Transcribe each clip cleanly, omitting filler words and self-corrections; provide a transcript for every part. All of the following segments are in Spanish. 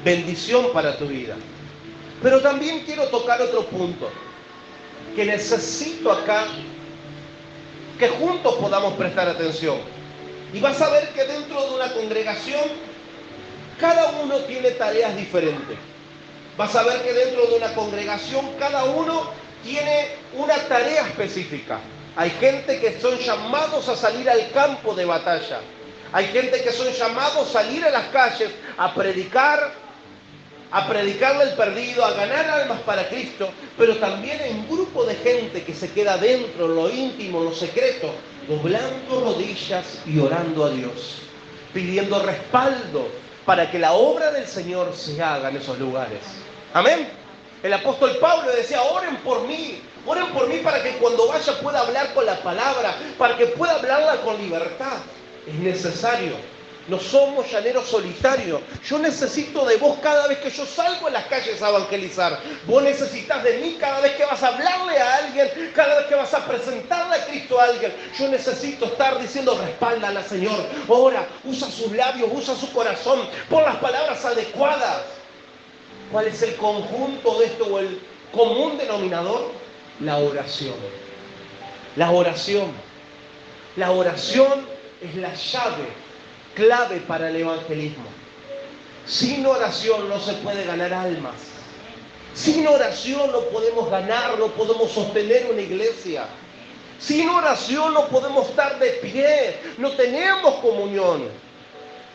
bendición para tu vida. Pero también quiero tocar otro punto, que necesito acá que juntos podamos prestar atención. Y vas a ver que dentro de una congregación, cada uno tiene tareas diferentes. Vas a ver que dentro de una congregación, cada uno tiene una tarea específica. Hay gente que son llamados a salir al campo de batalla. Hay gente que son llamados a salir a las calles a predicarle al perdido, a ganar almas para Cristo. Pero también hay un grupo de gente que se queda dentro, en lo íntimo, en lo secreto, doblando rodillas y orando a Dios, pidiendo respaldo para que la obra del Señor se haga en esos lugares. Amén. El apóstol Pablo decía, oren por mí para que cuando vaya pueda hablar con la palabra, para que pueda hablarla con libertad. Es necesario. No somos llaneros solitarios. Yo necesito de vos cada vez que yo salgo en las calles a evangelizar. Vos necesitas de mí cada vez que vas a hablarle a alguien, cada vez que vas a presentarle a Cristo a alguien. Yo necesito estar diciendo, respáldala, Señor. Ora, usa sus labios, usa su corazón, pon las palabras adecuadas. ¿Cuál es el conjunto de esto o el común denominador? La oración. La oración. La oración es la clave para el evangelismo. Sin oración no se puede ganar almas. Sin oración no podemos ganar, no podemos sostener una iglesia. Sin oración no podemos estar de pie, no tenemos comunión.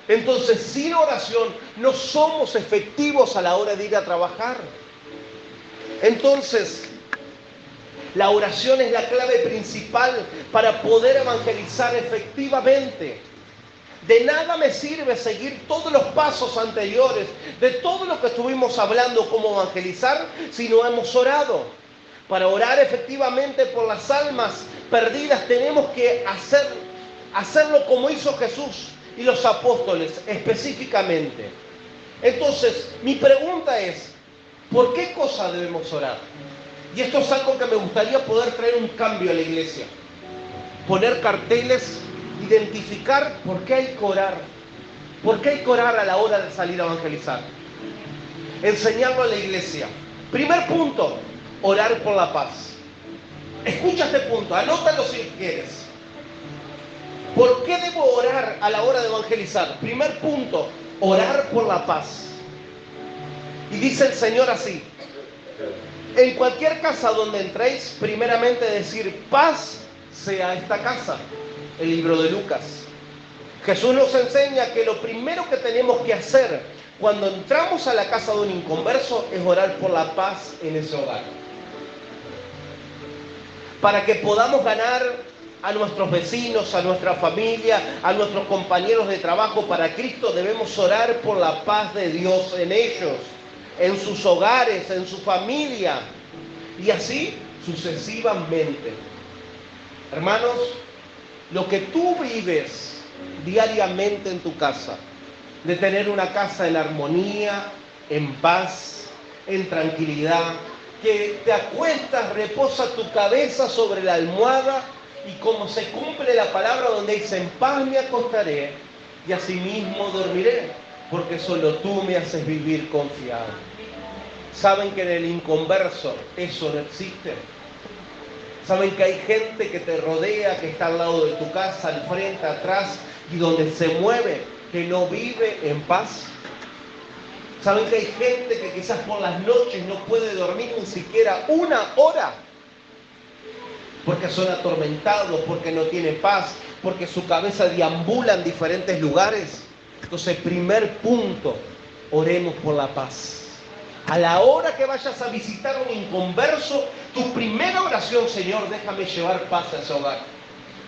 Entonces, sin oración no somos efectivos a la hora de ir a trabajar. Entonces, la oración es la clave principal para poder evangelizar efectivamente. De nada me sirve seguir todos los pasos anteriores de todo lo que estuvimos hablando como evangelizar si no hemos orado. Para orar efectivamente por las almas perdidas tenemos que hacerlo como hizo Jesús y los apóstoles específicamente. Entonces, mi pregunta es, ¿por qué cosa debemos orar? Y esto es algo que me gustaría poder traer un cambio a la iglesia. Poner carteles, identificar por qué hay que orar. ¿Por qué hay que orar a la hora de salir a evangelizar? Enseñarlo a la iglesia. Primer punto, orar por la paz. Escucha este punto, anótalo si quieres. ¿Por qué debo orar a la hora de evangelizar? Primer punto, orar por la paz. Y dice el Señor así: en cualquier casa donde entréis, primeramente decir, paz sea esta casa. El libro de Lucas. Jesús nos enseña que lo primero que tenemos que hacer cuando entramos a la casa de un inconverso es orar por la paz en ese hogar. Para que podamos ganar a nuestros vecinos, a nuestra familia, a nuestros compañeros de trabajo para Cristo, debemos orar por la paz de Dios en ellos, en sus hogares, en su familia, y así sucesivamente. Hermanos, lo que tú vives diariamente en tu casa, de tener una casa en armonía, en paz, en tranquilidad, que te acuestas, reposa tu cabeza sobre la almohada y como se cumple la palabra donde dice, en paz me acostaré y asimismo dormiré, porque solo tú me haces vivir confiado. ¿Saben que en el inconverso eso no existe? ¿Saben que hay gente que te rodea, que está al lado de tu casa, al frente, atrás, y donde se mueve, que no vive en paz? ¿Saben que hay gente que quizás por las noches no puede dormir ni siquiera una hora? Porque son atormentados, porque no tiene paz, porque su cabeza deambula en diferentes lugares. Entonces, primer punto, oremos por la paz. A la hora que vayas a visitar a un inconverso, tu primera oración, Señor, déjame llevar paz a ese hogar.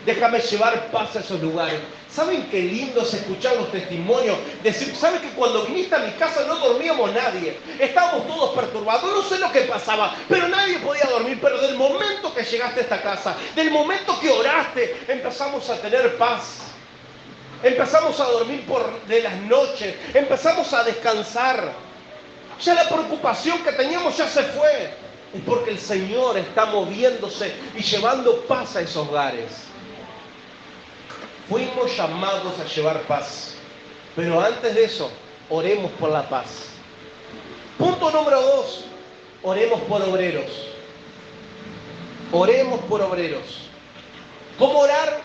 Déjame llevar paz a esos lugares. ¿Saben qué lindo es escuchar los testimonios? Decir, ¿saben que cuando viniste a mi casa no dormíamos nadie? Estábamos todos perturbados, no sé lo que pasaba, pero nadie podía dormir. Pero del momento que llegaste a esta casa, del momento que oraste, empezamos a tener paz. Empezamos a dormir de las noches, empezamos a descansar. Ya la preocupación que teníamos ya se fue. Es porque el Señor está moviéndose y llevando paz a esos hogares. Fuimos llamados a llevar paz. Pero antes de eso, oremos por la paz. Punto número 2, oremos por obreros. Oremos por obreros. ¿Cómo orar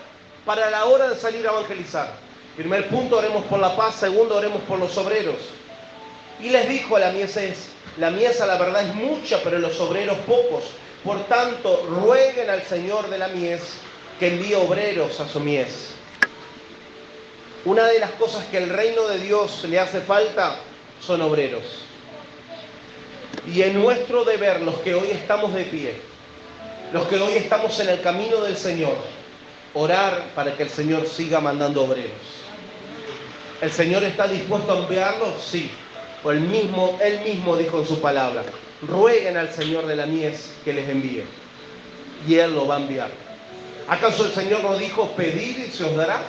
para la hora de salir a evangelizar? Primer punto, oremos por la paz. Segundo, oremos por los obreros. Y les dijo, la mies la verdad es mucha, pero los obreros pocos. Por tanto, rueguen al Señor de la mies que envíe obreros a su mies. Una de las cosas que el reino de Dios le hace falta son obreros. Y en nuestro deber, los que hoy estamos de pie, los que hoy estamos en el camino del Señor, orar para que el Señor siga mandando obreros. ¿El Señor está dispuesto a enviarlos? Sí. Él mismo dijo en su palabra, rueguen al Señor de la mies que les envíe. Y Él lo va a enviar. ¿Acaso el Señor nos dijo, pedid y se os dará?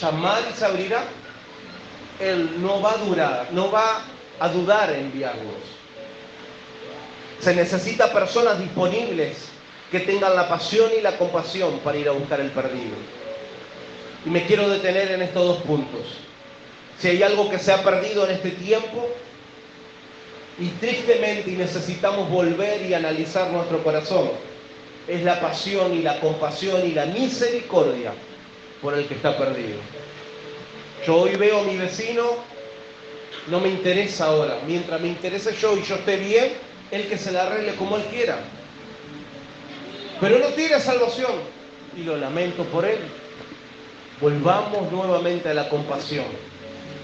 ¿Llamar y se abrirá? Él no va a dudar en enviarlos. Se necesita personas disponibles que tengan la pasión y la compasión para ir a buscar el perdido. Y me quiero detener en estos dos puntos. Si hay algo que se ha perdido en este tiempo, y tristemente necesitamos volver y analizar nuestro corazón, es la pasión y la compasión y la misericordia por el que está perdido. Yo hoy veo a mi vecino, no me interesa ahora. Mientras me interese yo y yo esté bien, él que se la arregle como él quiera. Pero no tiene salvación y lo lamento por él. Volvamos nuevamente a la compasión.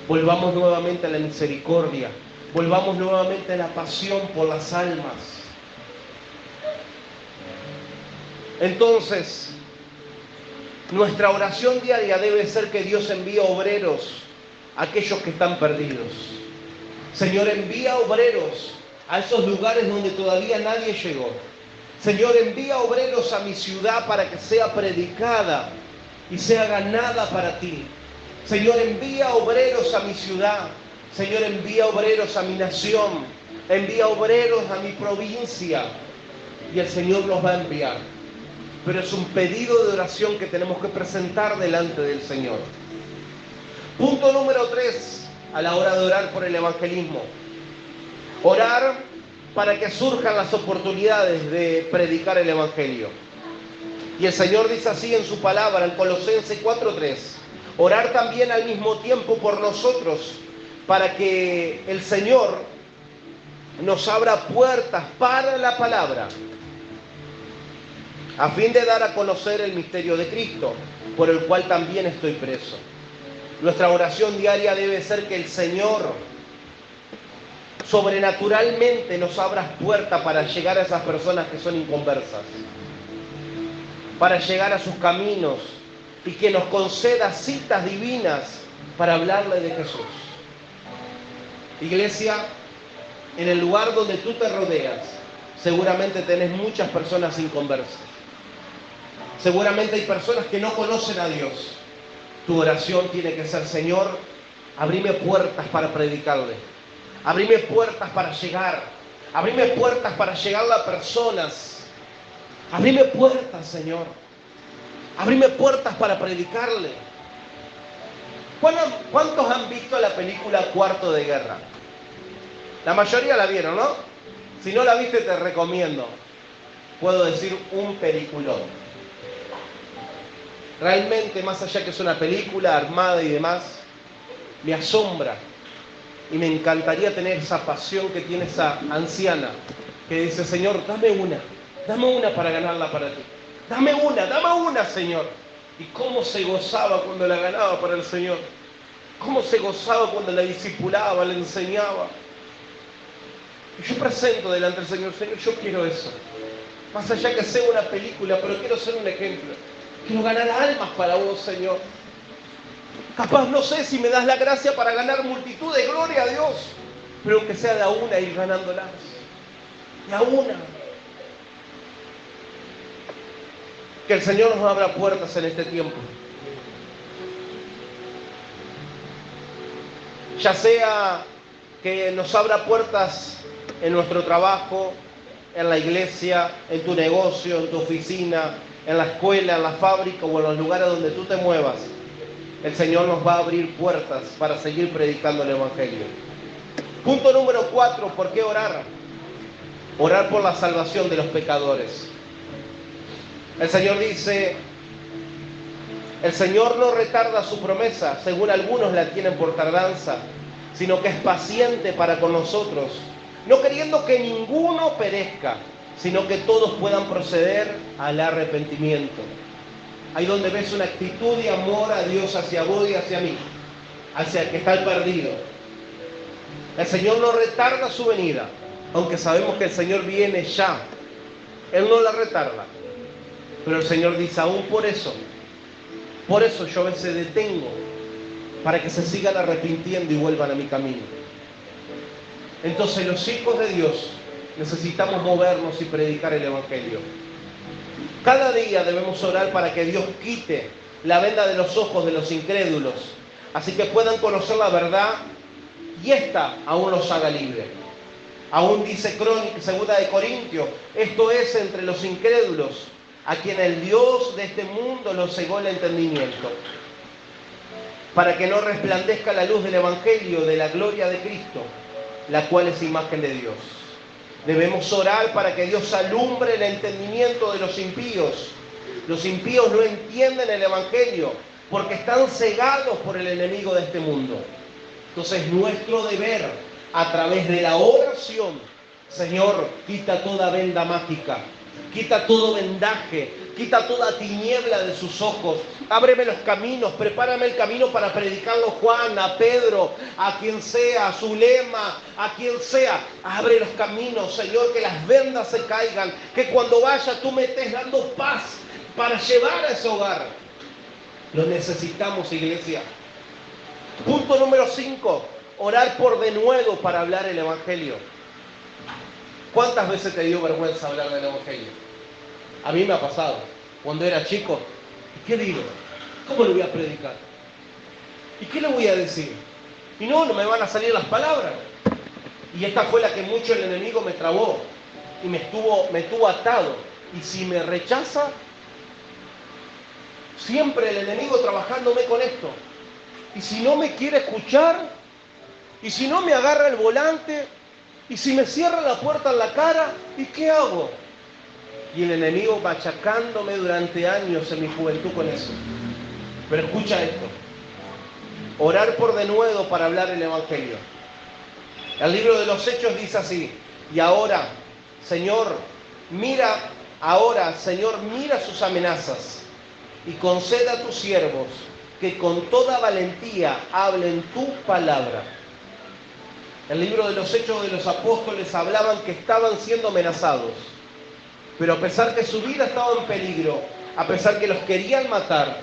Volvamos nuevamente a la misericordia. Volvamos nuevamente a la pasión por las almas. Entonces, nuestra oración diaria debe ser que Dios envíe obreros a aquellos que están perdidos. Señor, envía obreros a esos lugares donde todavía nadie llegó. Señor, envía obreros a mi ciudad para que sea predicada y sea ganada para ti. Señor, envía obreros a mi ciudad. Señor, envía obreros a mi nación. Envía obreros a mi provincia. Y el Señor los va a enviar. Pero es un pedido de oración que tenemos que presentar delante del Señor. Punto número 3, a la hora de orar por el evangelismo. Orar para que surjan las oportunidades de predicar el evangelio. Y el Señor dice así en su palabra, en Colosenses 4:3. Orar también al mismo tiempo por nosotros, para que el Señor nos abra puertas para la palabra, a fin de dar a conocer el misterio de Cristo, por el cual también estoy preso. Nuestra oración diaria debe ser que el Señor sobrenaturalmente nos abra puertas para llegar a esas personas que son inconversas, para llegar a sus caminos, y que nos conceda citas divinas para hablarle de Jesús. Iglesia, en el lugar donde tú te rodeas, seguramente tenés muchas personas inconversas. Seguramente hay personas que no conocen a Dios. Tu oración tiene que ser, Señor, abrime puertas para predicarle. Abrime puertas para llegar. Abrime puertas para llegar a personas. Abrime puertas, Señor. Abrime puertas para predicarle. ¿Cuántos han visto la película Cuarto de Guerra? La mayoría la vieron, ¿no? Si no la viste, te recomiendo. Puedo decir un peliculón. Realmente, más allá que es una película armada y demás, me asombra. Y me encantaría tener esa pasión que tiene esa anciana, que dice, Señor, dame una para ganarla para ti. Dame una, Señor. Y cómo se gozaba cuando la ganaba para el Señor. Cómo se gozaba cuando la discipulaba, la enseñaba. Y yo presento delante del Señor, Señor, yo quiero eso. Más allá que sea una película, pero quiero ser un ejemplo. Quiero ganar almas para vos, Señor. Capaz no sé si me das la gracia para ganar multitudes, gloria a Dios. Pero que sea de a una ir ganándolas. De a una. Que el Señor nos abra puertas en este tiempo. Ya sea que nos abra puertas en nuestro trabajo, en la iglesia, en tu negocio, en tu oficina, en la escuela, en la fábrica o en los lugares donde tú te muevas. El Señor nos va a abrir puertas para seguir predicando el Evangelio. Punto número 4, ¿por qué orar? Orar por la salvación de los pecadores. El Señor dice, el Señor no retarda su promesa, según algunos la tienen por tardanza, sino que es paciente para con nosotros, no queriendo que ninguno perezca, sino que todos puedan proceder al arrepentimiento. Ahí donde ves una actitud de amor a Dios hacia vos y hacia mí, hacia el que está perdido. El Señor no retarda su venida, aunque sabemos que el Señor viene ya. Él no la retarda. Pero el Señor dice, aún por eso yo a veces detengo, para que se sigan arrepintiendo y vuelvan a mi camino. Entonces los hijos de Dios necesitamos movernos y predicar el Evangelio. Cada día debemos orar para que Dios quite la venda de los ojos de los incrédulos, así que puedan conocer la verdad y ésta aún los haga libres. Aún dice Segunda de Corintios, esto es entre los incrédulos, a quien el Dios de este mundo los cegó el entendimiento, para que no resplandezca la luz del Evangelio de la gloria de Cristo, la cual es imagen de Dios. Debemos orar para que Dios alumbre el entendimiento de los impíos. Los impíos no entienden el Evangelio porque están cegados por el enemigo de este mundo. Entonces nuestro deber, a través de la oración, Señor, quita toda venda mágica, quita todo vendaje, quita toda tiniebla de sus ojos, ábreme los caminos, prepárame el camino para predicarlo a Juan, a Pedro, a quien sea, a Zulema, a quien sea. Abre los caminos, Señor, que las vendas se caigan, que cuando vaya tú me estés dando paz para llevar a ese hogar. Lo necesitamos, iglesia. Punto número 5, orar por denuedo para hablar el Evangelio. ¿Cuántas veces te dio vergüenza hablar del Evangelio? A mí me ha pasado. Cuando era chico, ¿qué digo? ¿Cómo le voy a predicar? ¿Y qué le voy a decir? Y no me van a salir las palabras. Y esta fue la que mucho el enemigo me trabó y me tuvo atado. Y si me rechaza, siempre el enemigo trabajándome con esto. Y si no me quiere escuchar, y si no me agarra el volante, y si me cierra la puerta en la cara, ¿y qué hago? Y el enemigo machacándome durante años en mi juventud con eso. Pero escucha esto. Orar por denuedo para hablar el Evangelio. El libro de los Hechos dice así. Y ahora, Señor, mira sus amenazas y conceda a tus siervos que con toda valentía hablen tu palabra. El libro de los Hechos de los Apóstoles hablaban que estaban siendo amenazados. Pero a pesar que su vida estaba en peligro, a pesar que los querían matar,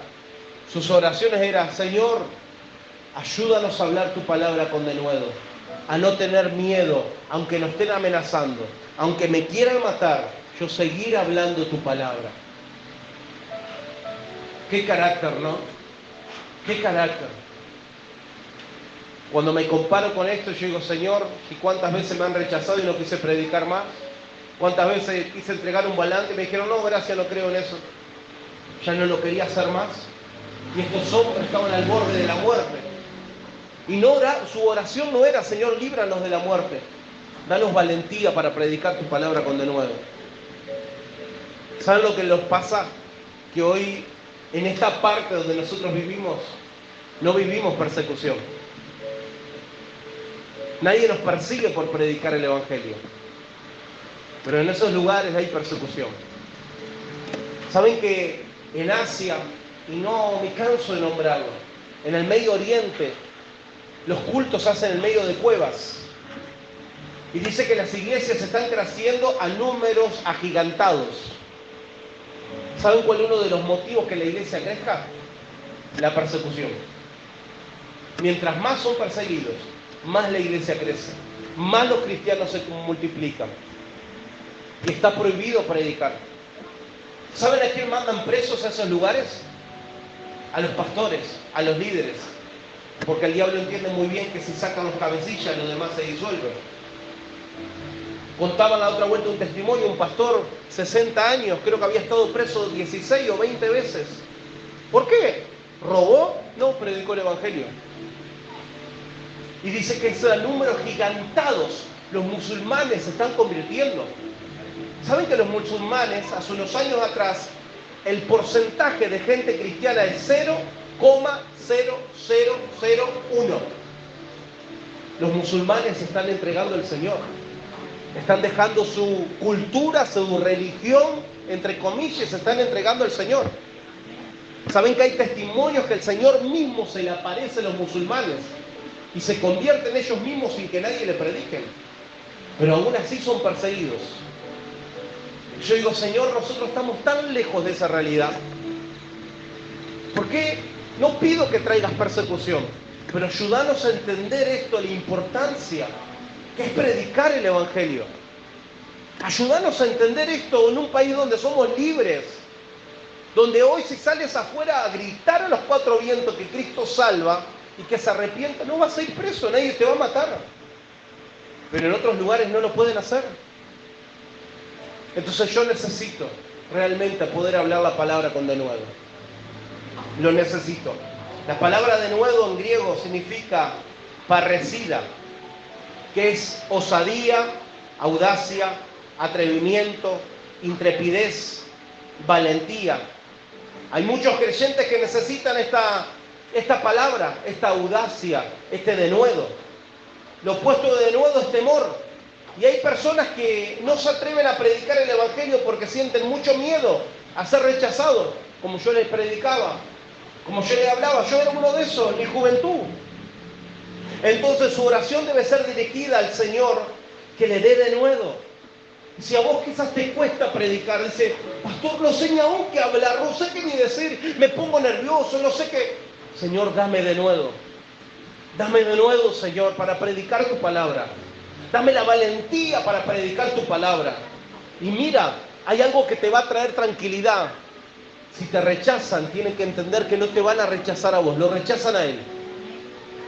sus oraciones eran, Señor, ayúdanos a hablar tu palabra con denuedo, a no tener miedo, aunque nos estén amenazando, aunque me quieran matar, yo seguir hablando tu palabra. Qué carácter, ¿no? Qué carácter. Cuando me comparo con esto, yo digo, Señor, ¿y cuántas veces me han rechazado y no quise predicar más? ¿Cuántas veces quise entregar un volante y me dijeron, no, gracias, no creo en eso? Ya no lo quería hacer más. Y estos hombres estaban al borde de la muerte. Y su oración no era, Señor, líbranos de la muerte. Danos valentía para predicar tu palabra con denuedo. ¿Saben lo que nos pasa? Que hoy, en esta parte donde nosotros vivimos, no vivimos persecución. Nadie nos persigue por predicar el Evangelio. Pero en esos lugares hay persecución. Saben que en Asia, y no me canso de nombrarlo, en el Medio Oriente, los cultos se hacen en medio de cuevas. Y dice que las iglesias están creciendo a números agigantados. ¿Saben cuál es uno de los motivos que la iglesia crezca? La persecución. Mientras más son perseguidos, más la iglesia crece, más los cristianos se multiplican. Y está prohibido predicar. ¿Saben a quién mandan presos a esos lugares? A los pastores, a los líderes. Porque el diablo entiende muy bien que si sacan los cabecillas, los demás se disuelven. Contaban la otra vuelta un testimonio, un pastor, 60 años, creo que había estado preso 16 o 20 veces. ¿Por qué? ¿Robó? No, predicó el Evangelio. Y dice que esos números gigantados los musulmanes se están convirtiendo. ¿Saben que los musulmanes, hace unos años atrás, el porcentaje de gente cristiana es 0,0001? Los musulmanes se están entregando al Señor. Están dejando su cultura, su religión, entre comillas, se están entregando al Señor. ¿Saben que hay testimonios que el Señor mismo se le aparece a los musulmanes y se convierten ellos mismos sin que nadie le predique? Pero aún así son perseguidos. Yo digo, Señor, nosotros estamos tan lejos de esa realidad. ¿Por qué no pido que traigas persecución? Pero ayúdanos a entender esto, la importancia que es predicar el Evangelio. Ayúdanos a entender esto en un país donde somos libres, donde hoy si sales afuera a gritar a los cuatro vientos que Cristo salva y que se arrepienta, no vas a ir preso, nadie te va a matar. Pero en otros lugares no lo pueden hacer. Entonces yo necesito realmente poder hablar la palabra con denuedo. Lo necesito. La palabra denuedo en griego significa parresida, que es osadía, audacia, atrevimiento, intrepidez, valentía. Hay muchos creyentes que necesitan esta palabra, esta audacia, este denuedo. Lo opuesto de denuedo es temor. Y hay personas que no se atreven a predicar el Evangelio porque sienten mucho miedo a ser rechazados, como yo les predicaba, como yo les hablaba. Yo era uno de esos en mi juventud. Entonces su oración debe ser dirigida al Señor, que le dé denuedo. Si a vos quizás te cuesta predicar, dice, pastor, no sé ni aún qué hablar, no sé qué ni decir, me pongo nervioso, no sé qué. Señor, dame denuedo. Dame denuedo, Señor, para predicar tu palabra. Dame la valentía para predicar tu palabra. Y mira, hay algo que te va a traer tranquilidad. Si te rechazan, tienen que entender que no te van a rechazar a vos, lo rechazan a Él.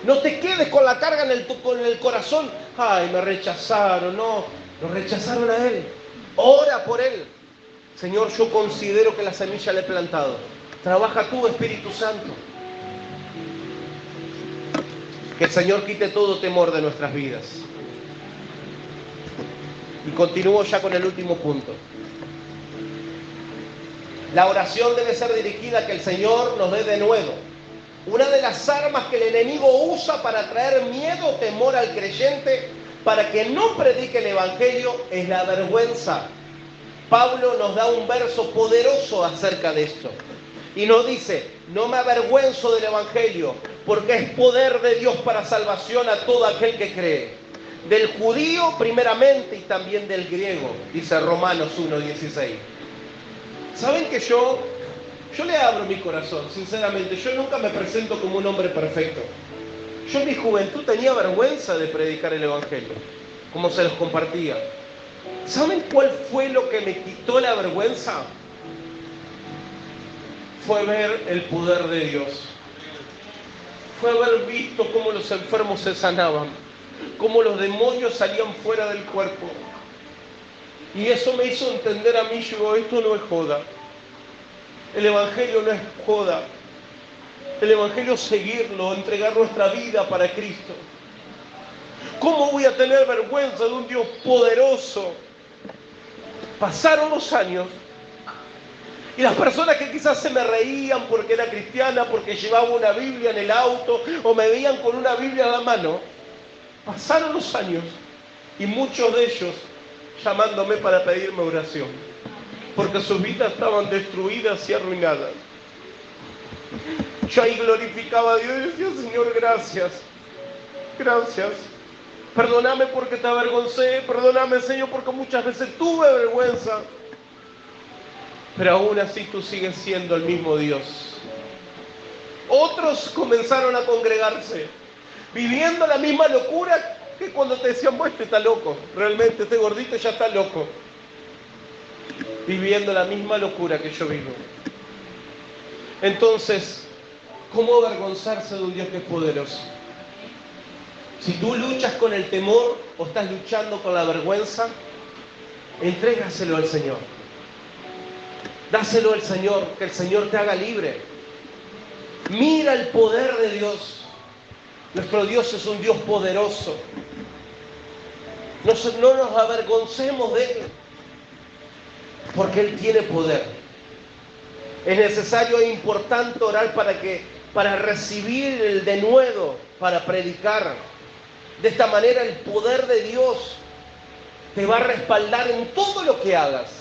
No te quedes con la carga con el corazón. Ay, me rechazaron, no. Lo rechazaron a Él. Ora por Él. Señor, yo considero que la semilla la he plantado. Trabaja tú, Espíritu Santo. Que el Señor quite todo temor de nuestras vidas. Y continúo ya con el último punto. La oración debe ser dirigida a que el Señor nos dé denuedo. Una de las armas que el enemigo usa para traer miedo o temor al creyente, para que no predique el Evangelio, es la vergüenza. Pablo nos da un verso poderoso acerca de esto. Y nos dice, no me avergüenzo del Evangelio, porque es poder de Dios para salvación a todo aquel que cree. Del judío primeramente y también del griego, dice Romanos 1:16. ¿Saben que yo le abro mi corazón, sinceramente? Yo nunca me presento como un hombre perfecto. Yo en mi juventud tenía vergüenza de predicar el Evangelio, como se los compartía. ¿Saben cuál fue lo que me quitó la vergüenza? Fue ver el poder de Dios. Fue haber visto cómo los enfermos se sanaban, cómo los demonios salían fuera del cuerpo. Y eso me hizo entender a mí, yo digo, esto no es joda. El Evangelio no es joda. El Evangelio es seguirlo, entregar nuestra vida para Cristo. ¿Cómo voy a tener vergüenza de un Dios poderoso? Pasaron los años y las personas que quizás se me reían porque era cristiana, porque llevaba una Biblia en el auto o me veían con una Biblia en la mano, pasaron los años y muchos de ellos llamándome para pedirme oración, porque sus vidas estaban destruidas y arruinadas. Yo ahí glorificaba a Dios y decía, Señor, gracias, gracias. Perdóname porque te avergoncé, perdóname, Señor, porque muchas veces tuve vergüenza. Pero aún así tú sigues siendo el mismo Dios. Otros comenzaron a congregarse, viviendo la misma locura que cuando te decían, bueno, este está loco, realmente este gordito ya está loco. Viviendo la misma locura que yo vivo. Entonces, ¿cómo avergonzarse de un Dios que es poderoso? Si tú luchas con el temor o estás luchando con la vergüenza, entrégaselo al Señor. Dáselo al Señor, que el Señor te haga libre. Mira el poder de Dios. Nuestro Dios es un Dios poderoso. No nos avergoncemos de Él, porque Él tiene poder. Es necesario e importante orar para recibir el denuedo, para predicar. De esta manera el poder de Dios te va a respaldar en todo lo que hagas.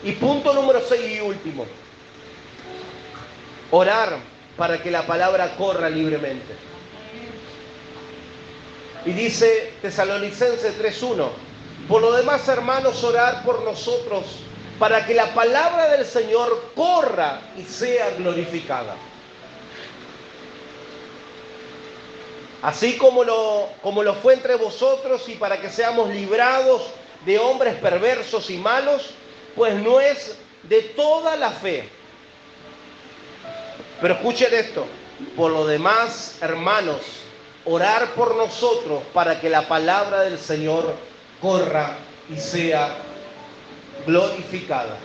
Y punto número 6 y último. Orar para que la palabra corra libremente. Y dice Tesalonicenses 3:1, por lo demás, hermanos, orar por nosotros para que la palabra del Señor corra y sea glorificada. Así como lo fue entre vosotros, y para que seamos librados de hombres perversos y malos, pues no es de toda la fe. Pero escuchen esto, por lo demás, hermanos, orar por nosotros para que la palabra del Señor corra y sea glorificada.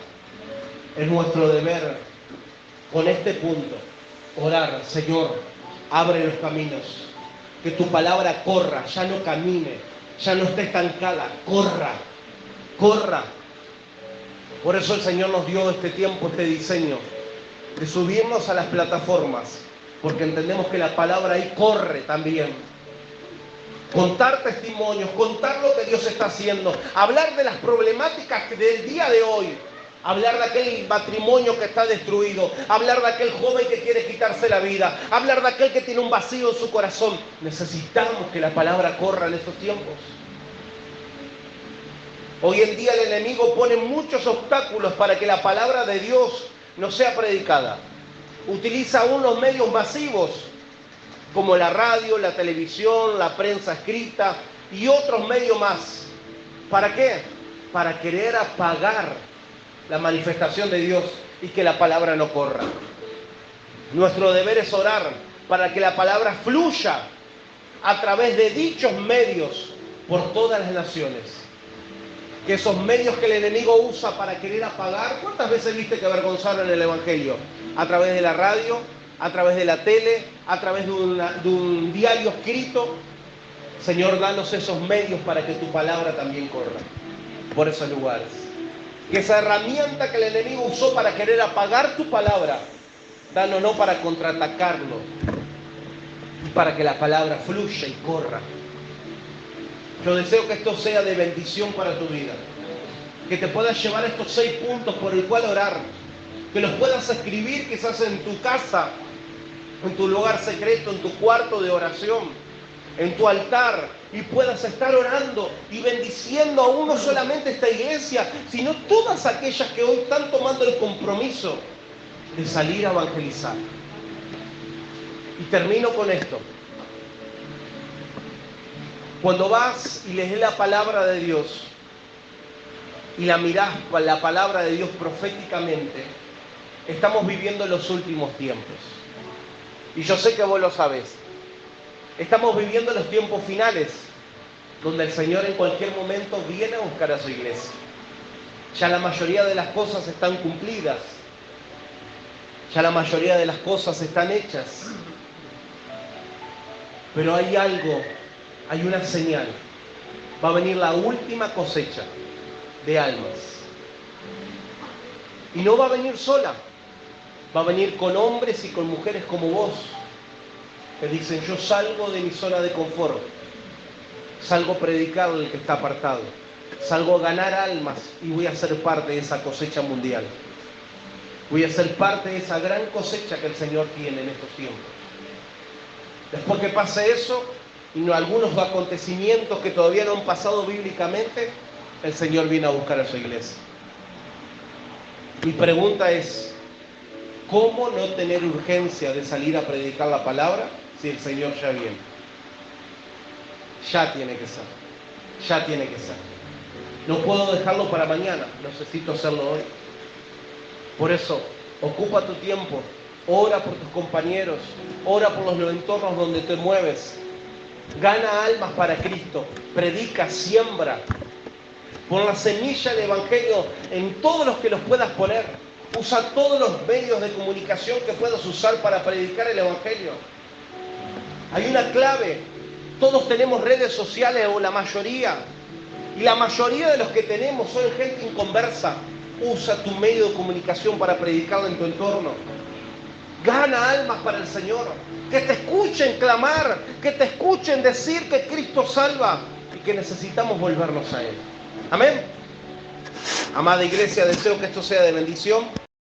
Es nuestro deber con este punto, orar, Señor, abre los caminos, que tu palabra corra, ya no camine, ya no esté estancada, corra, corra. Por eso el Señor nos dio este tiempo, este diseño, de subirnos a las plataformas, porque entendemos que la palabra ahí corre también. Contar testimonios, contar lo que Dios está haciendo, hablar de las problemáticas del día de hoy, hablar de aquel matrimonio que está destruido, hablar de aquel joven que quiere quitarse la vida, hablar de aquel que tiene un vacío en su corazón. Necesitamos que la palabra corra en estos tiempos. Hoy en día el enemigo pone muchos obstáculos para que la palabra de Dios no sea predicada. Utiliza aún los medios masivos, como la radio, la televisión, la prensa escrita y otros medios más. ¿Para qué? Para querer apagar la manifestación de Dios y que la palabra no corra. Nuestro deber es orar para que la palabra fluya a través de dichos medios por todas las naciones. Que esos medios que el enemigo usa para querer apagar, ¿cuántas veces viste que avergonzaron el Evangelio? A través de la radio, a través de la tele, a través de un diario escrito. Señor, danos esos medios para que tu palabra también corra por esos lugares. Que esa herramienta que el enemigo usó para querer apagar tu palabra, dánoslo para contraatacarlo y para que la palabra fluya y corra. Yo deseo que esto sea de bendición para tu vida, que te puedas llevar estos 6 puntos por el cual orar, que los puedas escribir quizás en tu casa, en tu lugar secreto, en tu cuarto de oración, en tu altar, y puedas estar orando y bendiciendo aún no solamente esta iglesia, sino todas aquellas que hoy están tomando el compromiso de salir a evangelizar. Y termino con esto. Cuando vas y lees la palabra de Dios y la mirás con la palabra de Dios proféticamente, estamos viviendo los últimos tiempos. Y yo sé que vos lo sabés. Estamos viviendo los tiempos finales, donde el Señor en cualquier momento viene a buscar a su iglesia. Ya la mayoría de las cosas están cumplidas. Ya la mayoría de las cosas están hechas. Pero hay algo, hay una señal. Va a venir la última cosecha de almas. Y no va a venir sola. Va a venir con hombres y con mujeres como vos, que dicen: yo salgo de mi zona de confort, salgo a predicar al que está apartado, salgo a ganar almas y voy a ser parte de esa cosecha mundial. Voy a ser parte de esa gran cosecha que el Señor tiene en estos tiempos. Después que pase eso, y algunos acontecimientos que todavía no han pasado bíblicamente, el Señor viene a buscar a su iglesia. Mi pregunta es: ¿cómo no tener urgencia de salir a predicar la palabra si el Señor ya viene? Ya tiene que ser. Ya tiene que ser. No puedo dejarlo para mañana. Necesito hacerlo hoy. Por eso, ocupa tu tiempo. Ora por tus compañeros. Ora por los entornos donde te mueves. Gana almas para Cristo. Predica, siembra. Pon la semilla del Evangelio en todos los que los puedas poner. Usa todos los medios de comunicación que puedas usar para predicar el Evangelio. Hay una clave. Todos tenemos redes sociales, o la mayoría. Y la mayoría de los que tenemos son gente inconversa. Usa tu medio de comunicación para predicarlo en tu entorno. Gana almas para el Señor. Que te escuchen clamar, que te escuchen decir que Cristo salva y que necesitamos volvernos a Él. Amén. Amada iglesia, deseo que esto sea de bendición.